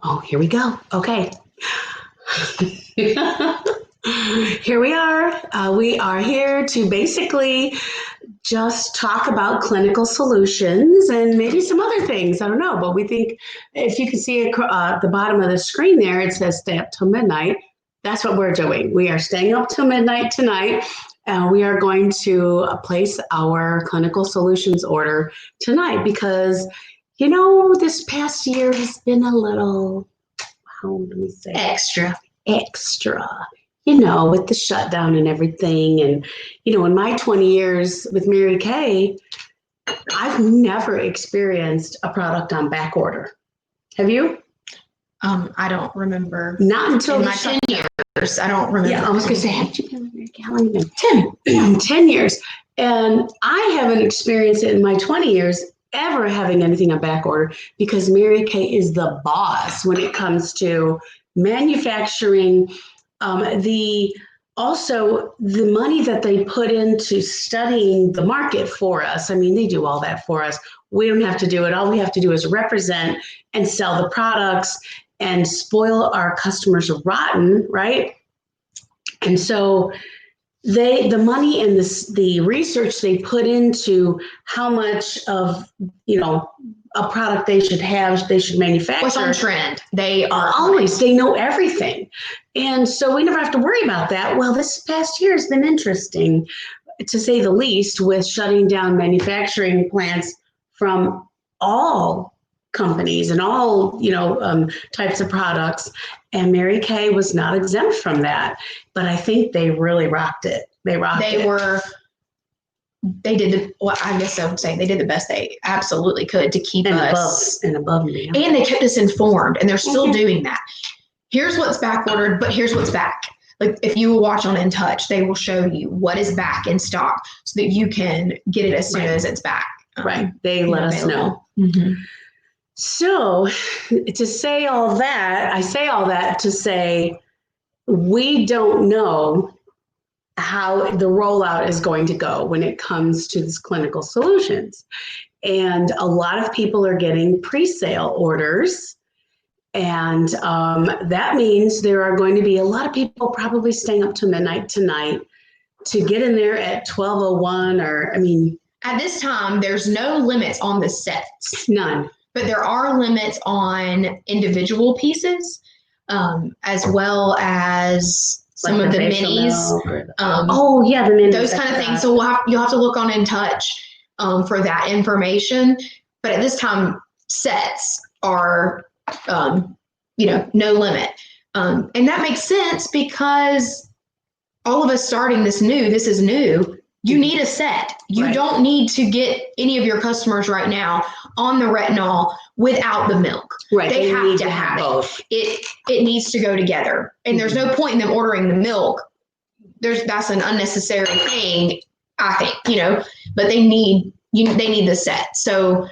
Oh, here we go. Okay. Here we are. We are here to basically just talk about clinical solutions and maybe some other things. I don't know, but we think if you can see at the bottom of the screen there, it says stay up till midnight. That's what we're doing. We are staying up till midnight tonight. We are going to place our clinical solutions order tonight because, this past year has been a little, how do we say? Extra, with the shutdown and everything. And, in my 20 years with Mary Kay, I've never experienced a product on back order. Have you? I don't remember. Not until in my 10 years. I don't remember. Yeah, I was going to say, haven't you been with Mary Kay? How long have you been? 10 years. And I haven't experienced it in my 20 years ever having anything on back order because Mary Kay is the boss when it comes to manufacturing. Also the money that they put into studying the market for us. I mean, they do all that for us. We don't have to do it. All we have to do is represent and sell the products and spoil our customers rotten, right? And so the money and the research they put into how much of, a product they should manufacture. What's on trend? They are always, they know everything. And so we never have to worry about that. Well, this past year has been interesting, to say the least, with shutting down manufacturing plants from all companies and all, types of products. And Mary Kay was not exempt from that. But I think they really rocked it. They did I guess I would say they did the best they absolutely could to keep us above me. And they kept us informed, and they're still doing that. Here's what's back ordered, but here's what's back. Like if you watch on In Touch, they will show you what is back in stock so that you can get it as soon as it's back. Right. They let us know. Mm-hmm. So to say all that, I say all that to say we don't know how the rollout is going to go when it comes to these clinical solutions. And a lot of people are getting pre-sale orders. And that means there are going to be a lot of people probably staying up to midnight tonight to get in there at 12:01 at this time, there's no limits on the sets. None. But there are limits on individual pieces, as well as some of the minis. The minis. Those kind of things. So you'll have to look on In Touch for that information. But at this time, sets are, no limit. And that makes sense because all of us starting this is new. You need a set. You don't need to get any of your customers right now on the retinol without the milk. Right. They have to have both. It needs to go together. And there's no point in them ordering the milk. That's an unnecessary thing, I think, but they need the set. So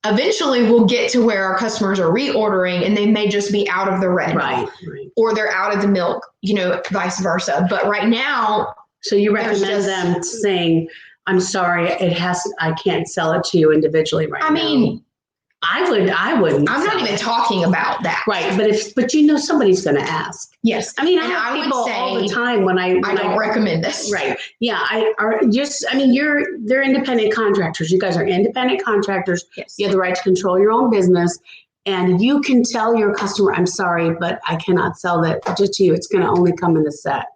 eventually we'll get to where our customers are reordering and they may just be out of the retinol. Right. Or they're out of the milk, vice versa. But right now, so you recommend them saying, I'm sorry, I can't sell it to you individually right now. I wouldn't. I'm not even talking about that. Right. But somebody's going to ask. Yes. I have people all the time when I don't recommend this. Right. Yeah. They're independent contractors. You guys are independent contractors. Yes. You have the right to control your own business. And you can tell your customer, I'm sorry, but I cannot sell that just to you. It's going to only come in a set.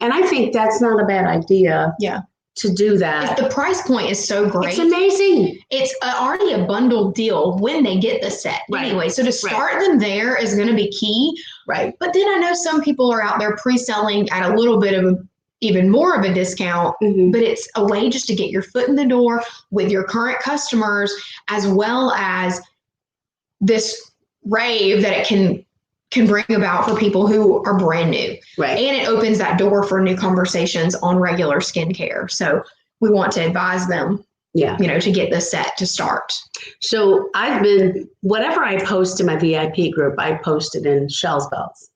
And I think that's not a bad idea. Yeah. To do that. If the price point is so great. It's amazing. It's already a bundled deal when they get the set. Right. Anyway, so to start them there is going to be key. Right. But then I know some people are out there pre-selling at a little bit of even more of a discount, but it's a way just to get your foot in the door with your current customers, as well as this rave that it can bring about for people who are brand new. Right. And it opens that door for new conversations on regular skincare. So we want to advise them, to get the set to start. So whatever I post in my VIP group, I posted in Shell's Bells.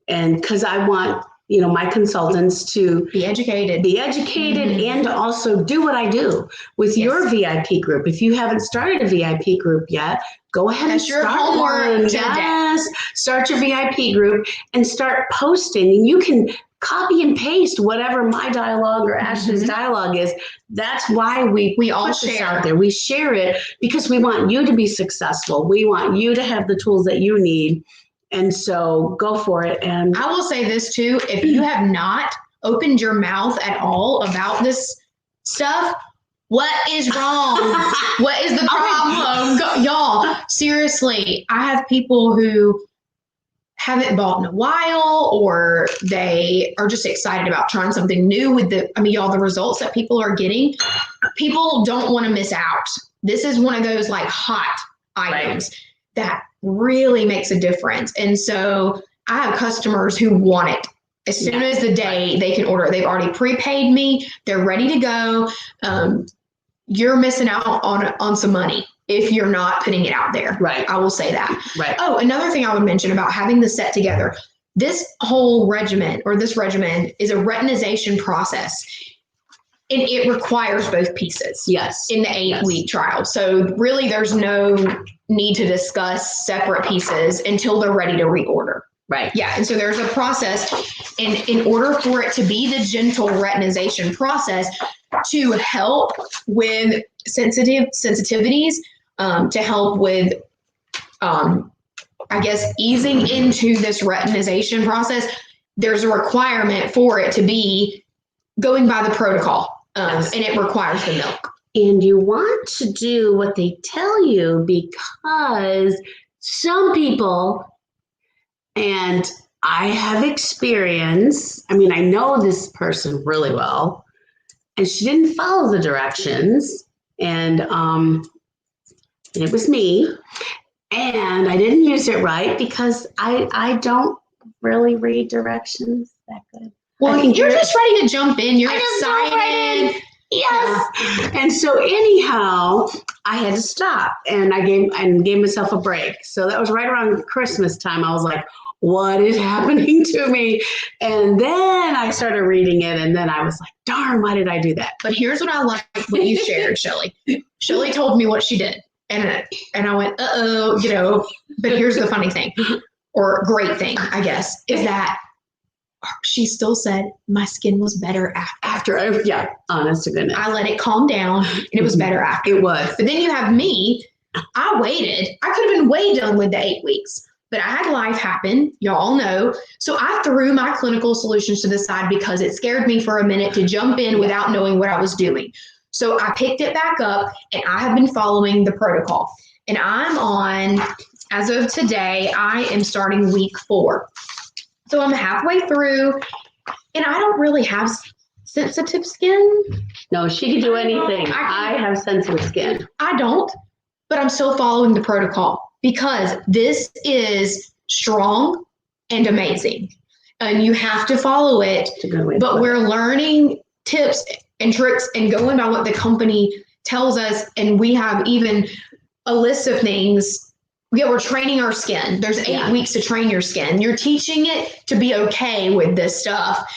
And because I want my consultants to Be educated. And to also do what I do with your VIP group. If you haven't started a VIP group yet, go ahead and start one. Yes, start your VIP group and start posting. And you can copy and paste whatever my dialogue or Ashley's dialogue is. That's why we all share out there. We share it because we want you to be successful. We want you to have the tools that you need. And so go for it. And I will say this too, if you have not opened your mouth at all about this stuff, what is wrong? What is the problem? Y'all, seriously, I have people who haven't bought in a while, or they are just excited about trying something new with y'all, the results that people are getting. People don't want to miss out. This is one of those like hot items that really makes a difference. And so I have customers who want it as soon as the day they can order. They've already prepaid me. They're ready to go. You're missing out on some money if you're not putting it out there. Right. I will say that. Right. Oh, another thing I would mention about having this set together. This whole regimen is a retinization process. And it requires both pieces. Yes. In the 8-week trial. So really there's no need to discuss separate pieces until they're ready to reorder. Right. Yeah. And so there's a process, and in order for it to be the gentle retinization process to help with sensitivities, to help with, easing into this retinization process, there's a requirement for it to be going by the protocol. And it requires the milk. And you want to do what they tell you because some people, and I have experience, I know this person really well, and she didn't follow the directions, and it was me, and I didn't use it right because I don't really read directions that good. Well, you're just ready to jump in. You're excited. Yes. Yeah. And so anyhow, I had to stop, and I gave myself a break. So that was right around Christmas time. I was like, what is happening to me? And then I started reading it, and then I was like, darn, why did I do that? But here's what I like what you shared, Shelley. Shelley told me what she did. And I went, but here's the funny thing, or great thing, I guess, is that she still said my skin was better after. Honest to goodness. I let it calm down and it was better after. It was. But then you have me. I waited. I could have been way done with the 8 weeks, but I had life happen. Y'all know. So I threw my clinical solutions to the side because it scared me for a minute to jump in without knowing what I was doing. So I picked it back up, and I have been following the protocol. And I'm on, as of today, I am starting week 4. So I'm halfway through, and I don't really have sensitive skin. No, she can do anything. I have sensitive skin. I don't, but I'm still following the protocol because this is strong and amazing, and you have to follow it. But we're learning tips and tricks and going by what the company tells us, and we have even a list of things. Yeah, we're training our skin. There's 8 weeks to train your skin. You're teaching it to be okay with this stuff.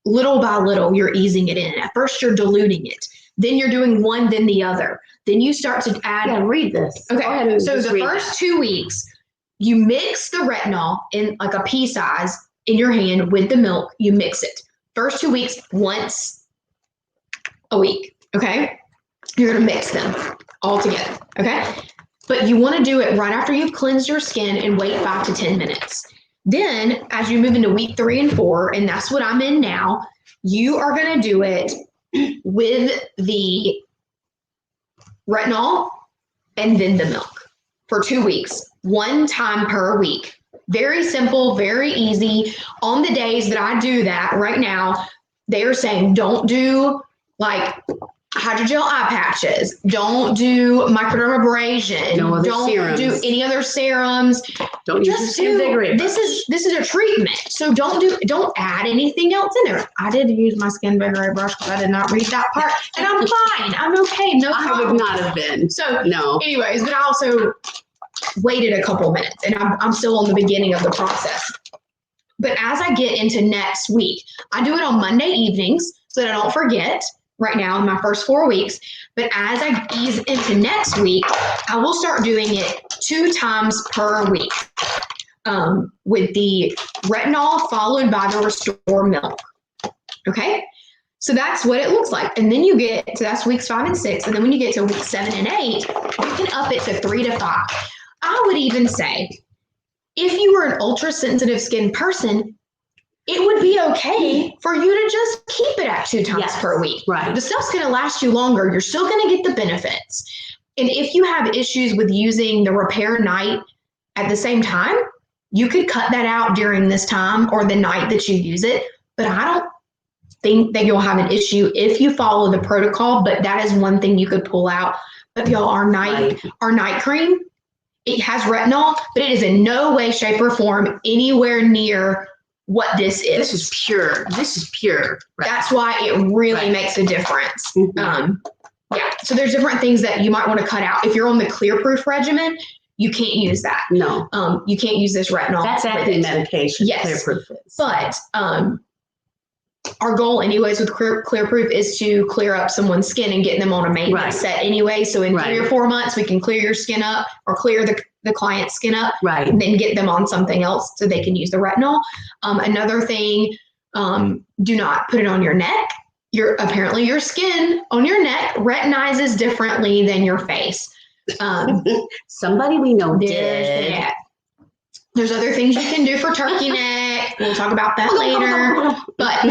Little by little, you're easing it in. At first, you're diluting it. Then you're doing one, then the other. Then you start to add. Yeah, read this. Okay, so the first 2 weeks, you mix the retinol in like a pea size in your hand with the milk. You mix it. First 2 weeks, once a week, okay? You're gonna mix them all together, okay? But you want to do it right after you've cleansed your skin and wait 5 to 10 minutes. Then as you move into week 3 and 4, and that's what I'm in now, you are going to do it with the retinol and then the milk for 2 weeks, 1 time per week. Very simple, very easy. On the days that I do that right now, they're saying don't do like hydrogel eye patches. Don't do microdermabrasion. No other serums. Do any other serums. Don't use your this is a treatment. So don't add anything else in there. I did use my skin barrier brush because I did not read that part, and I'm fine. I'm okay. No problem. I would not have been. So no. Anyways, but I also waited a couple minutes, and I'm still on the beginning of the process. But as I get into next week, I do it on Monday evenings so that I don't forget right now in my first 4 weeks. But as I ease into next week, I will start doing it 2 times per week with the retinol followed by the Restore Milk. Okay? So that's what it looks like. And then you get to, that's weeks 5 and 6. And then when you get to week 7 and 8, you can up it to 3 to 5. I would even say, if you were an ultra sensitive skin person, it would be okay for you to just keep it at 2 times per week. Right. The stuff's going to last you longer. You're still going to get the benefits. And if you have issues with using the repair night at the same time, you could cut that out during this time or the night that you use it. But I don't think that you'll have an issue if you follow the protocol. But that is one thing you could pull out. But y'all, our night cream, it has retinol, but it is in no way, shape, or form anywhere near what this is. This is pure. This is pure. That's why it really makes a difference. Mm-hmm. Yeah. So there's different things that you might want to cut out. If you're on the Clear Proof regimen, you can't use that. No. You can't use this retinol. That's acne medication. Yes. Clear Proof is. But our goal anyways with Clear Proof is to clear up someone's skin and get them on a maintenance set anyway. So in 3 or 4 months, we can clear your skin up or clear the client's skin up, and then get them on something else so they can use the retinol. Another thing, do not put it on your neck. Apparently your skin on your neck retinizes differently than your face. Somebody we know did. Yeah. There's other things you can do for turkey neck. We'll talk about that later. But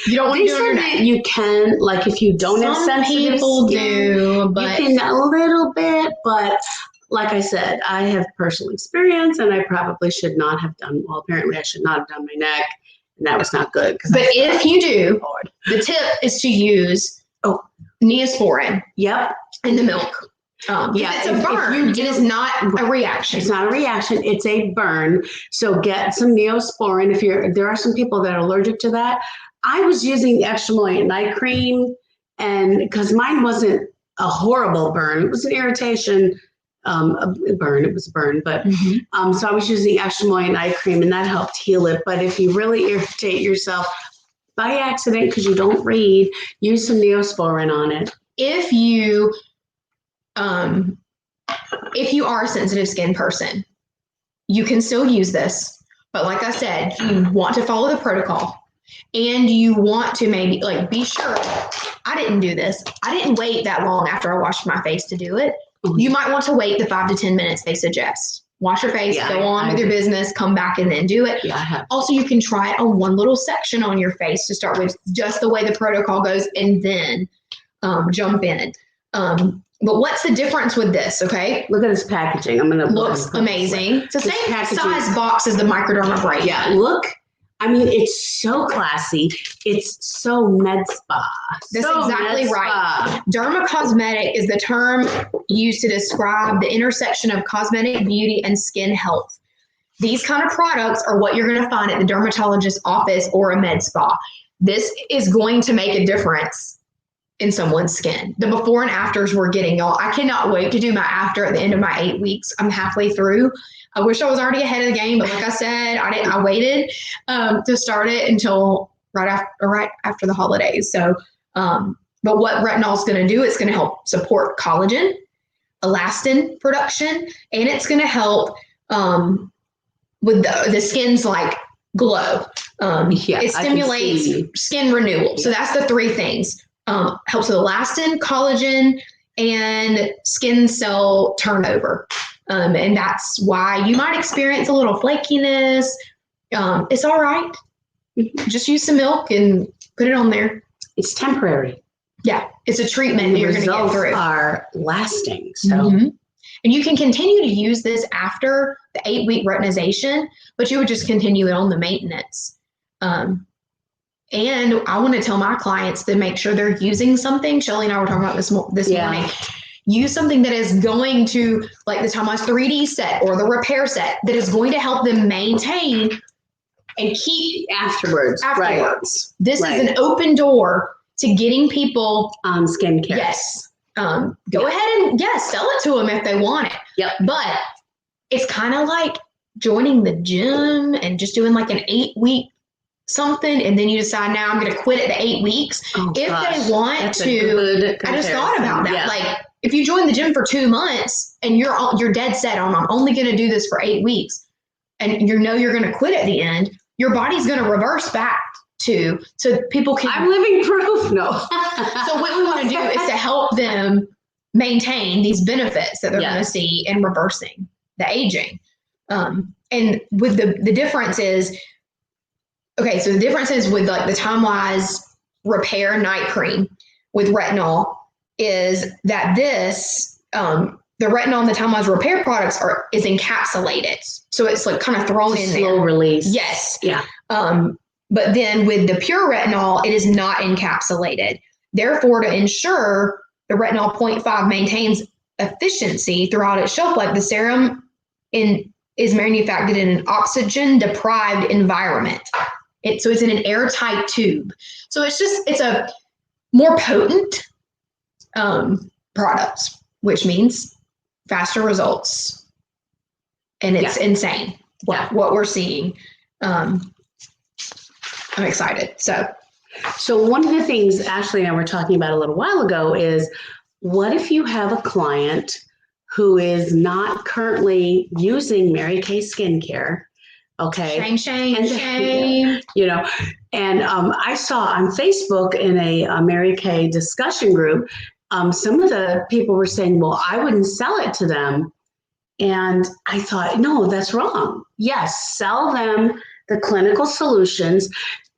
you don't want to do it on your neck. You can, like, if you don't have sensitive people skin, do, but you can a little bit. But like I said, I have personal experience, and I probably should not have done. Well, apparently, I should not have done my neck, and that was not good. But if you do, the tip is to use Neosporin. Yep. In the milk. It's a burn. It is not a reaction. It's not a reaction. It's a burn. So get some Neosporin. There are some people that are allergic to that. I was using the extra moist night cream, and because mine wasn't a horrible burn, it was an irritation. A burn. It was a burn, but so I was using extra moist night cream, and that helped heal it. But if you really irritate yourself by accident because you don't read, use some Neosporin on it. If you are a sensitive skin person, you can still use this. But like I said, you want to follow the protocol, and you want to maybe be sure. I didn't do this. I didn't wait that long after I washed my face to do it. You might want to wait the 5 to 10 minutes they suggest. Wash your face, go on with your business, come back and then do it. Yeah, I have. Also, you can try it on one little section on your face to start with, just the way the protocol goes, and then jump in. But what's the difference with this? Okay, look at this packaging. Looks amazing. It's the same size box as the microdermabrasion. Yeah, look. I mean, it's so classy. It's so med spa. That's exactly right. Dermacosmetic is the term used to describe the intersection of cosmetic beauty and skin health. These kind of products are what you're going to find at the dermatologist's office or a med spa. This is going to make a difference in someone's skin. The before and afters we're getting, y'all. I cannot wait to do my after at the end of my 8 weeks. I'm halfway through. I wish I was already ahead of the game, but like I said, I waited to start it until right after the holidays. So, but what retinol is going to do, it's going to help support collagen, elastin production, and it's going to help with the skin's glow. It stimulates skin renewal. So that's the 3 things. Helps with elastin, collagen, and skin cell turnover. And that's why you might experience a little flakiness. It's all right. Just use some milk and put it on there. It's temporary. Yeah, it's a treatment you're going to get through. Are lasting. So, and you can continue to use this after the 8-week retinization, but you would just continue it on the maintenance. And I want to tell my clients to make sure they're using something. Shelley and I were talking about this morning. Use something that is going to, like the Thomas 3D set or the repair set, that is going to help them maintain and keep afterwards. Right. This is an open door to getting people on skincare. Yes. Go ahead and sell it to them if they want it. Yep. But it's kind of like joining the gym and just doing like an 8-week something, and then you decide now I'm going to quit at the 8 weeks. If they want to, I just thought about that. Yeah. Like if you join the gym for 2 months and you're dead set on I'm only going to do this for 8 weeks, and you're going to quit at the end, your body's going to reverse back to, so people can. I'm living proof. No. So what we want to do is to help them maintain these benefits that they're going to see in reversing the aging. And with the difference is, okay, so the difference is with like the Time-Wise Repair Night Cream with retinol is that this, the retinol and the Time-Wise Repair products is encapsulated. So it's like kind of thrown in there. Slow release. Yes. Yeah. But then with the pure retinol, it is not encapsulated. Therefore, to ensure the retinol 0.5 maintains efficiency throughout its shelf life, the serum is manufactured in an oxygen-deprived environment. So it's in an airtight tube. So it's a more potent product, which means faster results. And it's insane what we're seeing. I'm excited. So one of the things Ashley and I were talking about a little while ago is, what if you have a client who is not currently using Mary Kay skincare? Okay. Shame. You know, and I saw on Facebook in a Mary Kay discussion group, some of the people were saying, well, I wouldn't sell it to them. And I thought, no, that's wrong. Yes, sell them the clinical solutions.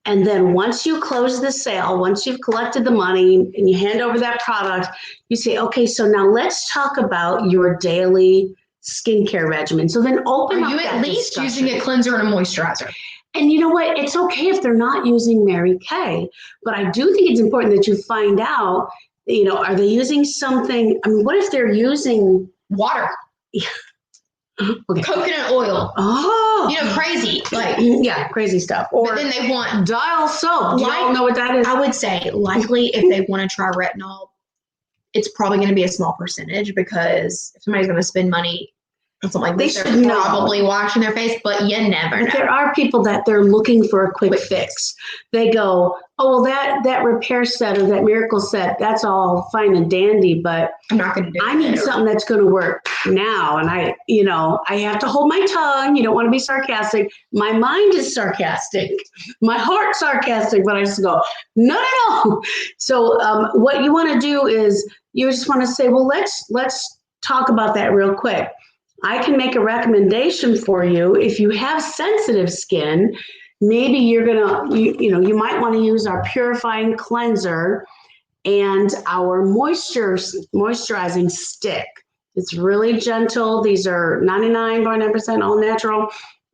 And then once you close the sale, once you've collected the money and you hand over that product, you say, okay, so now let's talk about your daily skincare regimen. So then open up that discussion. Are you at least using a cleanser and a moisturizer? And you know what? It's okay if they're not using Mary Kay, but I do think it's important that you find out, are they using something? I mean, what if they're using water? Yeah. Okay. Coconut oil. Oh, crazy. Like, yeah, crazy stuff. Or but then they want dial soap. Do you all know what that is? I would say likely if they want to try retinol, it's probably going to be a small percentage, because if somebody's going to spend money on something like this, they're probably washing their face, but you never know. There are people that they're looking for a quick fix. They go, oh, well, that repair set or that miracle set, that's all fine and dandy, but I'm not going to do it. I need something that's going to work now. And I have to hold my tongue. You don't want to be sarcastic. My mind is sarcastic. My heart's sarcastic, but I just go, no. So what you want to do is you just want to say, well, let's talk about that real quick. I can make a recommendation for you. If you have sensitive skin, maybe you're you might want to use our purifying cleanser and our moisturizing stick. It's really gentle. These are 99.9% all natural,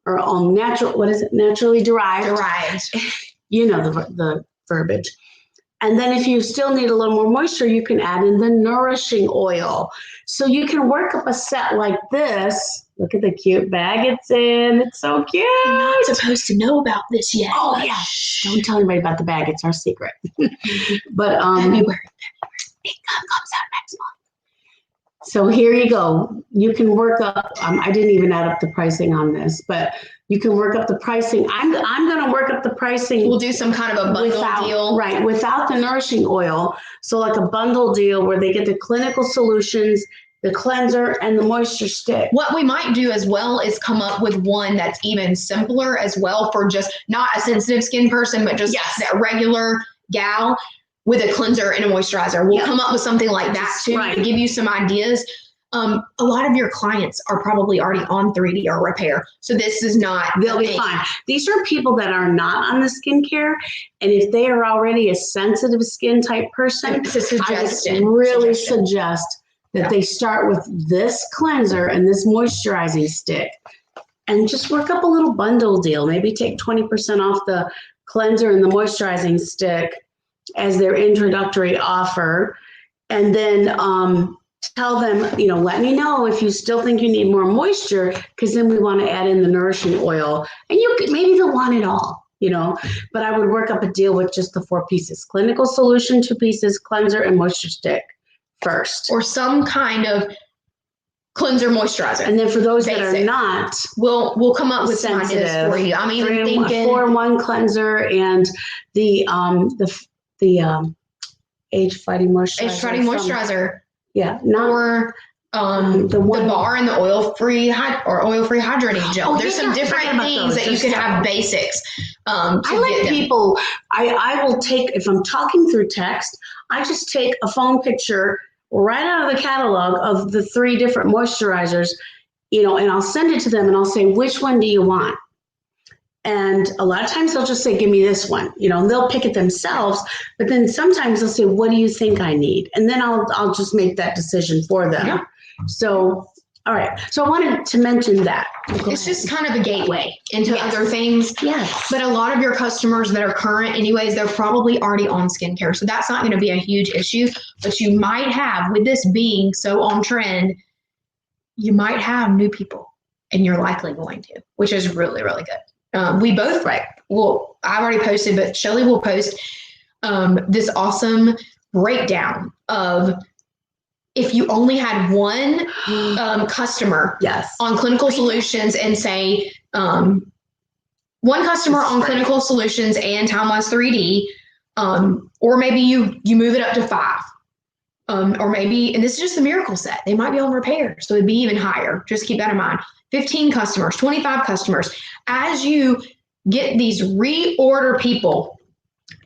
or all natural. What is it? Naturally derived. The verbiage. And then if you still need a little more moisture, you can add in the nourishing oil. So you can work up a set like this. Look at the cute bag it's in. It's so cute. You're not supposed to know about this yet. Oh, yeah. Don't tell anybody about the bag. It's our secret. But February. It comes out next month. So here you go. You can work up. I didn't even add up the pricing on this, but you can work up the pricing. I'm going to work up the pricing. We'll do some kind of a bundle deal. Right, without the nourishing oil. So like a bundle deal where they get the clinical solutions, the cleanser, and the moisture stick. What we might do as well is come up with one that's even simpler as well, for just not a sensitive skin person, but just that regular gal with a cleanser and a moisturizer. We'll come up with something like that too, to give you some ideas. A lot of your clients are probably already on 3D or repair. So this is not, they'll be fine. These are people that are not on the skincare. And if they are already a sensitive skin type person, I would really suggest that they start with this cleanser and this moisturizing stick and just work up a little bundle deal. Maybe take 20% off the cleanser and the moisturizing stick as their introductory offer. And then tell them, let me know if you still think you need more moisture, because then we want to add in the nourishing oil. And maybe they'll want it all, but I would work up a deal with just the 4 pieces: clinical solution, 2 pieces, cleanser, and moisture stick first. Or some kind of cleanser, moisturizer. And then for those that are Basic. not We'll come up with some ideas sensitive, for you. I'm even thinking 4-in-1 cleanser and the age fighting moisturizer. Yeah, not or the bar and the oil-free hydrating gel. There's some different things that you could have basics. I like people. I will take, if I'm talking through text, I just take a phone picture right out of the catalog of the 3 different moisturizers, and I'll send it to them and I'll say, which one do you want? And a lot of times they'll just say, give me this one, and they'll pick it themselves. But then sometimes they'll say, what do you think I need? And then I'll just make that decision for them. Yeah. So, all right. So I wanted to mention that. It's just kind of a gateway into other things. Yes. But a lot of your customers that are current anyways, they're probably already on skincare. So that's not going to be a huge issue. But you might have, with this being so on trend, you might have new people, and you're likely going to, which is really, really good. We both I've already posted, but Shelley will post this awesome breakdown of if you only had one customer on Clinical Solutions and say one customer on Clinical Solutions and Time-Wise 3D, or maybe you move it up to 5. Or maybe, and this is just the miracle set, they might be on repair, so it'd be even higher. Just keep that in mind. 15 customers, 25 customers. As you get these reorder people,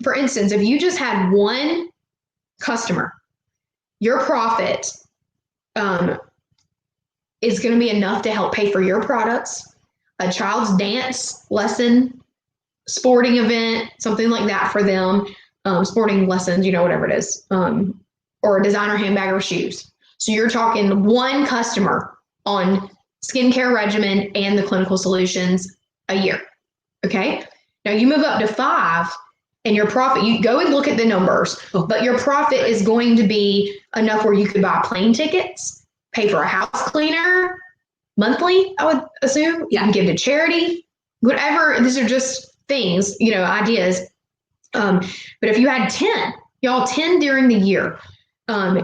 for instance, if you just had one customer, your profit is going to be enough to help pay for your products, a child's dance lesson, sporting event, something like that for them, sporting lessons, whatever it is, or a designer handbag or shoes. So you're talking one customer on skincare regimen and the Clinical Solutions a year. Okay. Now you move up to 5 and your profit, you go and look at the numbers, but your profit is going to be enough where you could buy plane tickets, pay for a house cleaner monthly, I would assume. You can give to charity, whatever. These are just things, ideas. But if you had 10 during the year,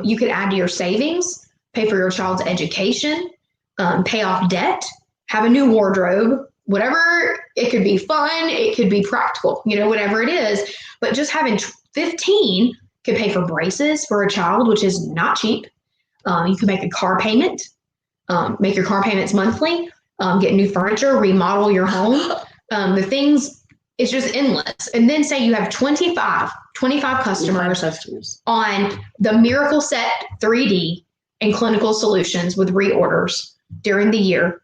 you could add to your savings, pay for your child's education, pay off debt, have a new wardrobe, whatever. It could be fun, it could be practical, whatever it is. But just having 15 could pay for braces for a child, which is not cheap. You can make a car payment, make your car payments monthly, get new furniture, remodel your home. The things, it's just endless. And then say you have 25 customers on the Miracle Set 3D and Clinical Solutions with reorders during the year.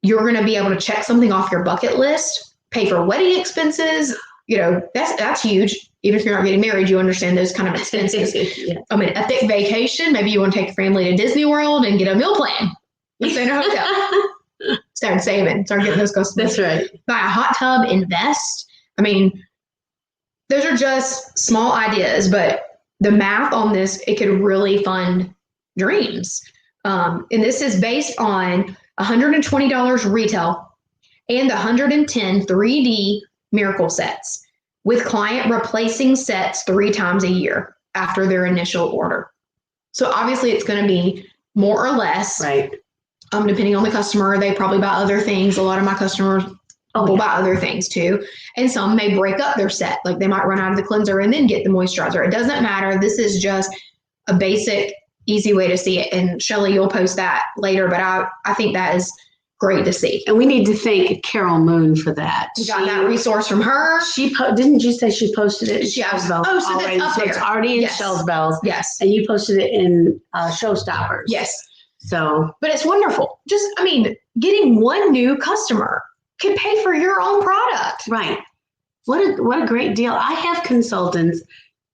You're going to be able to check something off your bucket list, pay for wedding expenses. That's huge. Even if you're not getting married, you understand those kind of expenses. A thick vacation. Maybe you want to take your family to Disney World and get a meal plan. Stay in a hotel. Start saving. Start getting those customers. That's right. Buy a hot tub. Invest. Those are just small ideas, but the math on this, it could really fund dreams. And this is based on $120 retail and 110 3D miracle sets, with client replacing sets 3 times a year after their initial order. So obviously it's going to be more or less, right? Depending on the customer. They probably buy other things. A lot of my customers will buy other things too. And some may break up their set. Like they might run out of the cleanser and then get the moisturizer. It doesn't matter. This is just a basic, easy way to see it. And Shelley, you'll post that later, but I think that is great to see. And we need to thank Carol Moon for that. We got that resource from her. Didn't you say she posted it in She Shell's Bells posted already? it up So there. it's already in Shell's Bells. Yes. And you posted it in Showstoppers. Yes. So, but it's wonderful. Just, getting one new customer can pay for your own product. Right. What a great deal. I have consultants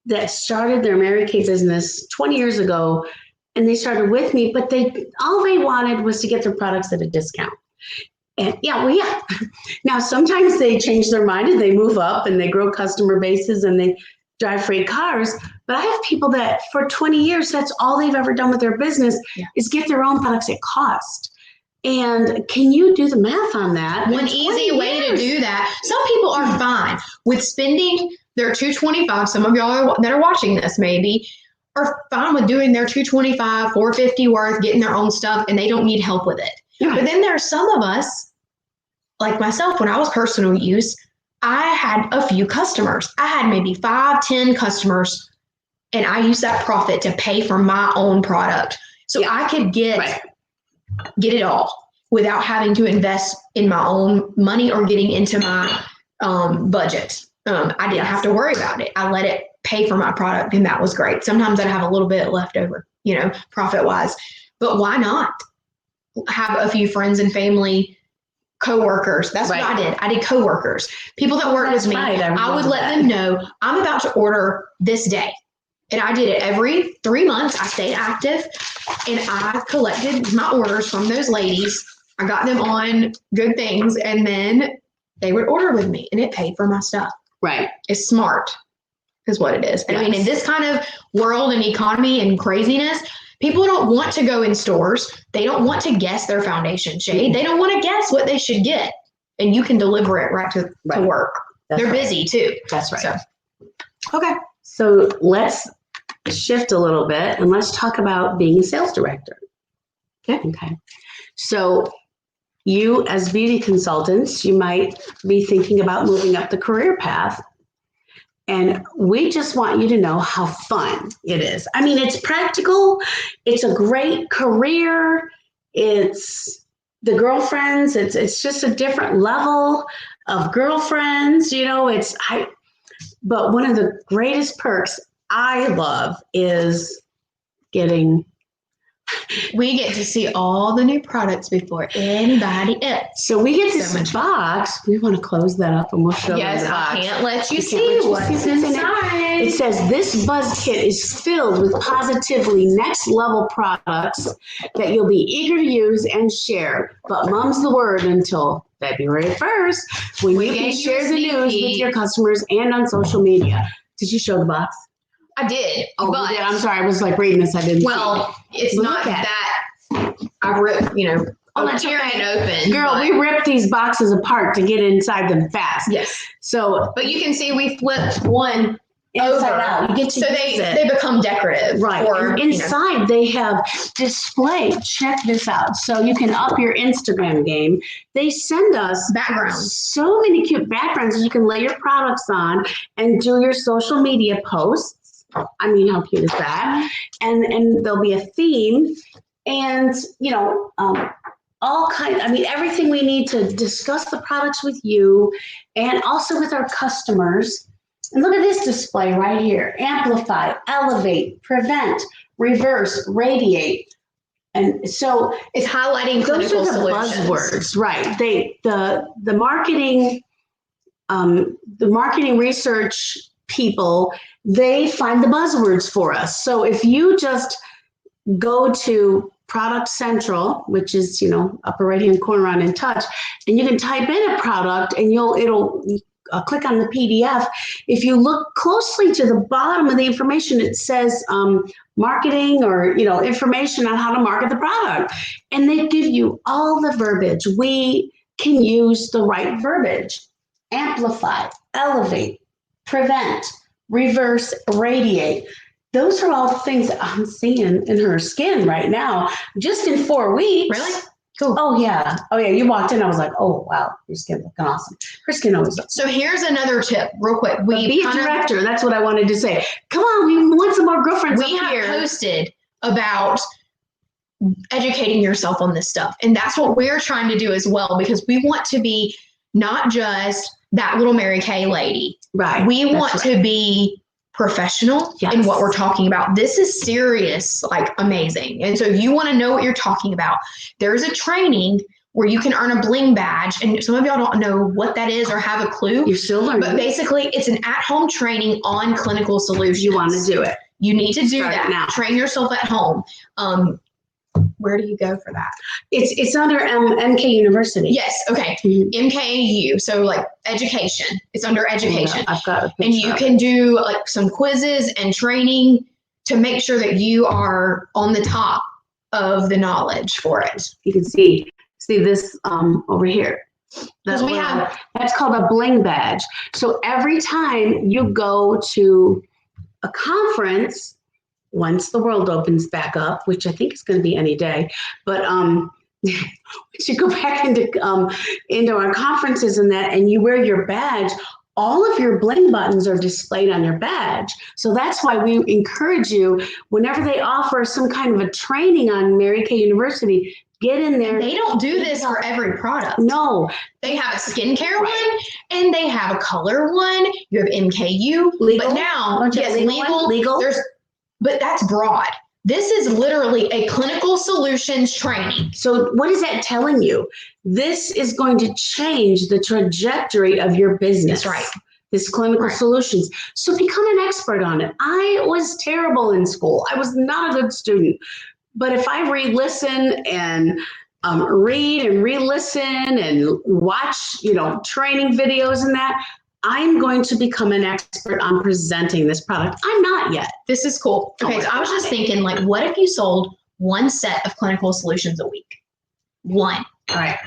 that started their Mary Kay business 20 years ago, and they started with me, but all they wanted was to get their products at a discount. And now sometimes they change their mind and they move up and they grow customer bases and they drive freight cars. But I have people that for 20 years, that's all they've ever done with their business is get their own products at cost. And can you do the math on that? One easy way to do that. Some people are fine with spending their $225. Some of y'all that are watching this maybe are fine with doing their 225, 450 worth, getting their own stuff, and they don't need help with it. Yeah. But then there are some of us, like myself, when I was personal use, I had a few customers. I had maybe 5, 10 customers, and I used that profit to pay for my own product. So I could get it all without having to invest in my own money or getting into my budget. I didn't have to worry about it. I let it pay for my product, and that was great. Sometimes I'd have a little bit left over, profit wise. But why not have a few friends and family, coworkers? That's what I did. I did coworkers, people that work with me. I would let them know I'm about to order this day. And I did it every 3 months. I stayed active, and I collected my orders from those ladies. I got them on good things, and then they would order with me, and it paid for my stuff. Right. It's smart, is what it is. Yes. I mean, in this kind of world and economy and craziness, people don't want to go in stores. They don't want to guess their foundation shade. They don't want to guess what they should get, and you can deliver it right to work. They're busy too. That's right. So, okay. So let's shift a little bit and let's talk about being a sales director. Okay. So you, as beauty consultants, you might be thinking about moving up the career path. And we just want you to know how fun it is. I mean, it's practical. It's a great career. It's the girlfriends. It's just a different level of girlfriends. But one of the greatest perks I love is we get to see all the new products before anybody else. So we get this box. We want to close that up and we'll show you the box. I can't let you see what's inside. It says this buzz kit is filled with positively next level products that you'll be eager to use and share. But mum's the word until February 1st, when you can share the news with your customers and on social media. Did you show the box? I did. Oh, but you did? I'm sorry. I was like reading this. I didn't. Well, it's not that. I ripped, I'm tearing it open. Girl, we ripped these boxes apart to get inside them fast. Yes. So, but you can see we flipped one inside out. You get to they become decorative. Right. And inside they have display. Check this out. So you can up your Instagram game. They send us backgrounds. So many cute backgrounds that you can lay your products on and do your social media posts. I mean, how cute is that? And there'll be a theme and, all kinds, everything we need to discuss the products with you and also with our customers. And look at this display right here. Amplify, elevate, prevent, reverse, radiate. And so it's highlighting clinical solutions. Buzzwords, right? The marketing research people, they find the buzzwords for us. So if you just go to Product Central, which is, upper right hand corner on In Touch, and you can type in a product and it'll click on the PDF. If you look closely to the bottom of the information, it says marketing or information on how to market the product, and they give you all the verbiage. We can use the right verbiage: amplify, elevate, prevent, reverse, radiate. Those are all things that I'm seeing in her skin right now, just in 4 weeks. Really? Cool. Oh yeah. You walked in. I was like, oh wow, your skin's looking awesome. Her skin always looks. So here's another tip, real quick. Be a director. That's what I wanted to say. Come on, we want some more girlfriends. We have posted about educating yourself on this stuff, and that's what we're trying to do as well, because we want to be not just that little Mary Kay lady. Right. We want to be professional in what we're talking about. This is serious, like amazing. And so if you want to know what you're talking about, there's a training where you can earn a bling badge. And some of y'all don't know what that is or have a clue. You're still learning. But basically, it's an at-home training on clinical solutions. You want to do it. You need to do Start that. now. Train yourself at home. Where do you go for that? It's under MK University. Yes. Okay. Mm-hmm. MKU. So like education. It's under education. Yeah, I've got a picture. And you can do like some quizzes and training to make sure that you are on the top of the knowledge for it. You can see this over here. That's called a bling badge. So every time you go to a conference, once the world opens back up, which I think is going to be any day, but once you go back into our conferences and that, and you wear your badge, all of your bling buttons are displayed on your badge. So that's why we encourage you, whenever they offer some kind of a training on Mary Kay University, get in there. They don't do this for every product. No. They have a skincare one, and they have a color one. You have MKU. Legal? But now, yes, legal. Legal. But that's broad. This is literally a clinical solutions training. So what is that telling you? This is going to change the trajectory of your business. That's right. This clinical solutions. So become an expert on it. I was terrible in school. I was not a good student. But if I re-listen and read and re-listen and watch, training videos and that, I'm going to become an expert on presenting this product. I'm not yet. This is cool. Okay, so I was just thinking, like, what if you sold one set of clinical solutions a week? One. All right.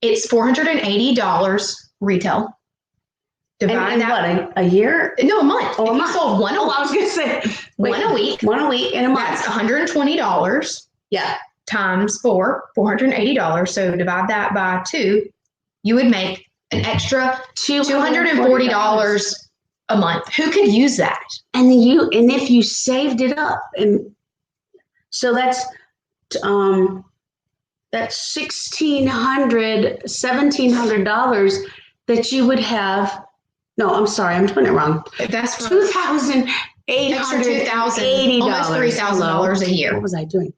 It's $480 retail. Divide that. What, a year? No, a month. Oh, a month. You sold one a week. I was going to say. One a week. One a week in a month. That's $120. Yeah. Times $480. So divide that by 2. You would make an extra $240 a month. Who could use that? And if you saved it up, and so that's $1,700 that you would have. No, I'm sorry, I'm doing it wrong. That's $2,880. Almost $3,000 a year. What was I doing?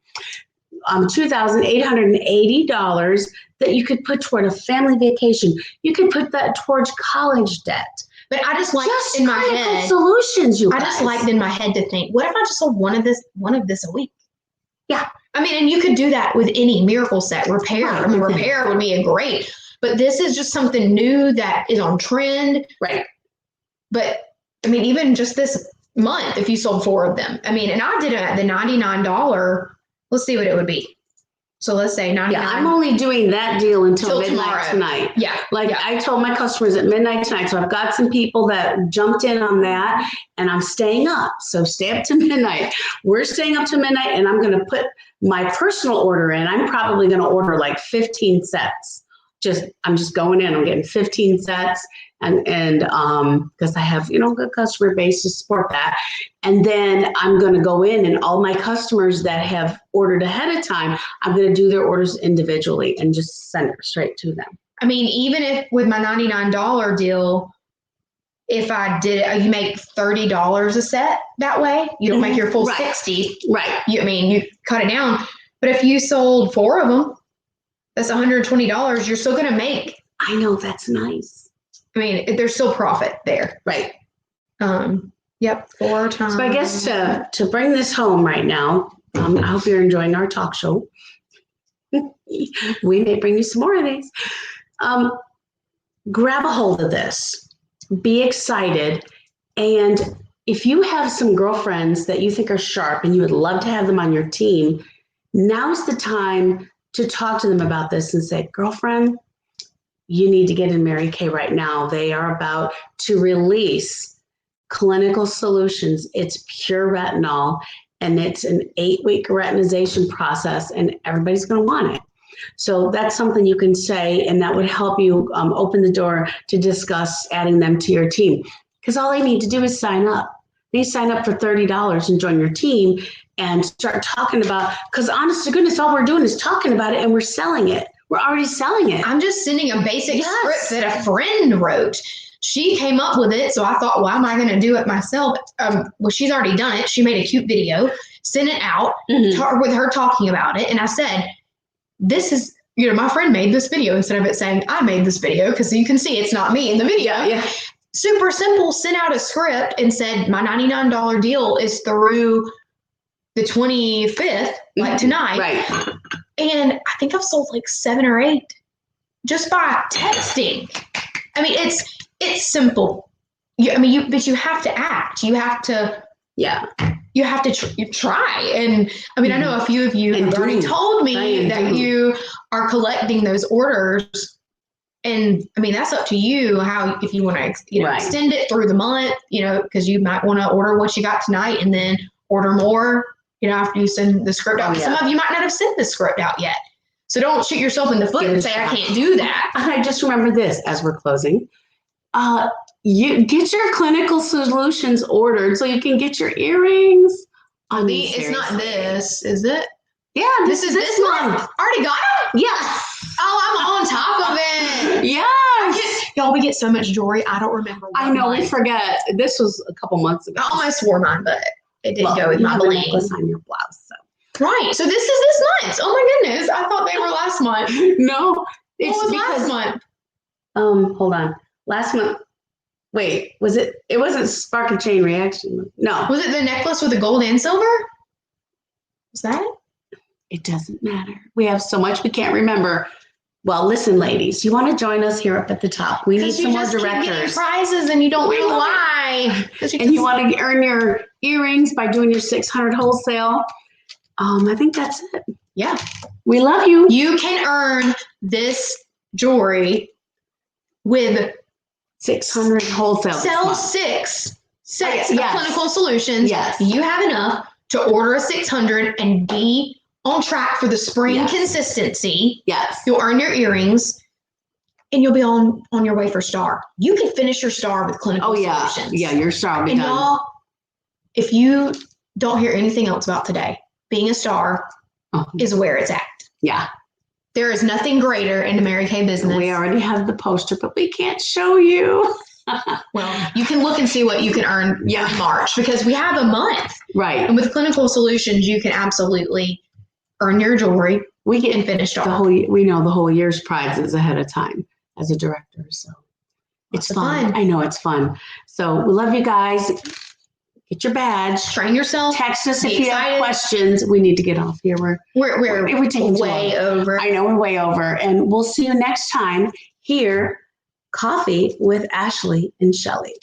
$2,880 that you could put toward a family vacation. You could put that towards college debt. But I just liked in my head solutions. I just liked in my head to think, what if I just sold one of this a week? Yeah, I mean, and you could do that with any miracle set repair. I mean, repair would be a great. But this is just something new that is on trend. Right. But I mean, even just this month, if you sold 4 of them, I mean, and I did it at the $99. Let's see what it would be. So let's say $99. Yeah, I'm only doing that deal until midnight tomorrow. Tonight. Yeah. I told my customers at midnight tonight. So I've got some people that jumped in on that, and I'm staying up. So stay up to midnight. We're staying up to midnight, and I'm going to put my personal order in. I'm probably going to order like 15 sets. I'm just going in. I'm getting 15 sets, and because I have good customer base to support that, and then I'm going to go in, and all my customers that have ordered ahead of time, I'm going to do their orders individually and just send it straight to them. I mean, even if with my $99 deal, if I did it, you make $30 a set that way. You don't make your full 60. Right. You cut it down. But if you sold 4 of them, that's $120. You're still going to make. I know, that's nice. I mean, there's still profit there. Right. Yep. 4 times. So I guess to bring this home right now, I hope you're enjoying our talk show. We may bring you some more of these. Grab a hold of this. Be excited. And if you have some girlfriends that you think are sharp and you would love to have them on your team, now's the time to talk to them about this and say, girlfriend, you need to get in Mary Kay right now. They are about to release clinical solutions. It's pure retinol, and it's an 8-week retinization process, and everybody's going to want it. So that's something you can say, and that would help you open the door to discuss adding them to your team. Because all they need to do is sign up. They sign up for $30 and join your team and start talking about, because honest to goodness, all we're doing is talking about it and we're selling it. We're already selling it. I'm just sending a basic script that a friend wrote. She came up with it, so I thought, why am I going to do it myself? Well, she's already done it. She made a cute video, sent it out with her talking about it. And I said, this is, my friend made this video, instead of it saying, I made this video, because you can see it's not me in the video. Yeah. Super simple, sent out a script and said, my $99 deal is through the 25th, like tonight. Right. And I think I've sold like 7 or 8 just by texting. I mean, it's simple. But you have to act. You have to, you have to try. And I mean, I know a few of you have already told me that you are collecting those orders. And I mean, that's up to you if you want to, extend it through the month, because you might want to order what you got tonight and then order more, after you send the script out. Oh, yeah. Some of you might not have sent the script out yet. So don't shoot yourself in the foot and say, I can't do that. I just remember this as we're closing. You get your clinical solutions ordered so you can get your earrings. It's not this, is it? Yeah, this is this month. Already got it? Yes. Oh, I'm on top of it. Yes. Y'all, we get so much jewelry. I don't remember. I know, we forget. This was a couple months ago. I almost wore mine, but it didn't go with my bling. On your blouse, so. Right. So this is this month. Oh my goodness. I thought they were last month. No. It's what was last month? Hold on. Last month. Wait, was it? It wasn't Spark and Chain Reaction. No. Was it the necklace with the gold and silver? Was that it? It doesn't matter. We have so much we can't remember. Well, listen, ladies, you want to join us here up at the top? We need some more directors. Keep getting prizes and you don't know why. And you want to earn your earrings by doing your 600 wholesale. I think that's it. Yeah. We love you. You can earn this jewelry with 600 wholesale. Sell six sets of Yes. clinical solutions. Yes. You have enough to order a 600 and be on track for the spring consistency. Yes. You'll earn your earrings and you'll be on your way for star. You can finish your star with clinical solutions. Yeah, your star will be and done. Y'all, if you don't hear anything else about today, being a star is where it's at. Yeah. There is nothing greater in the Mary Kay business. We already have the poster, but we can't show you. Well, you can look and see what you can earn in March because we have a month. Right. And with clinical solutions, you can absolutely earn your jewelry. We get finished off. We know the whole year's prizes ahead of time as a director. So it's fun. I know it's fun. So we love you guys. Get your badge. Train yourself. Text us if you have questions. We need to get off here. We're taking way over. I know we're way over. And we'll see you next time here, Coffee with Ashley and Shelley.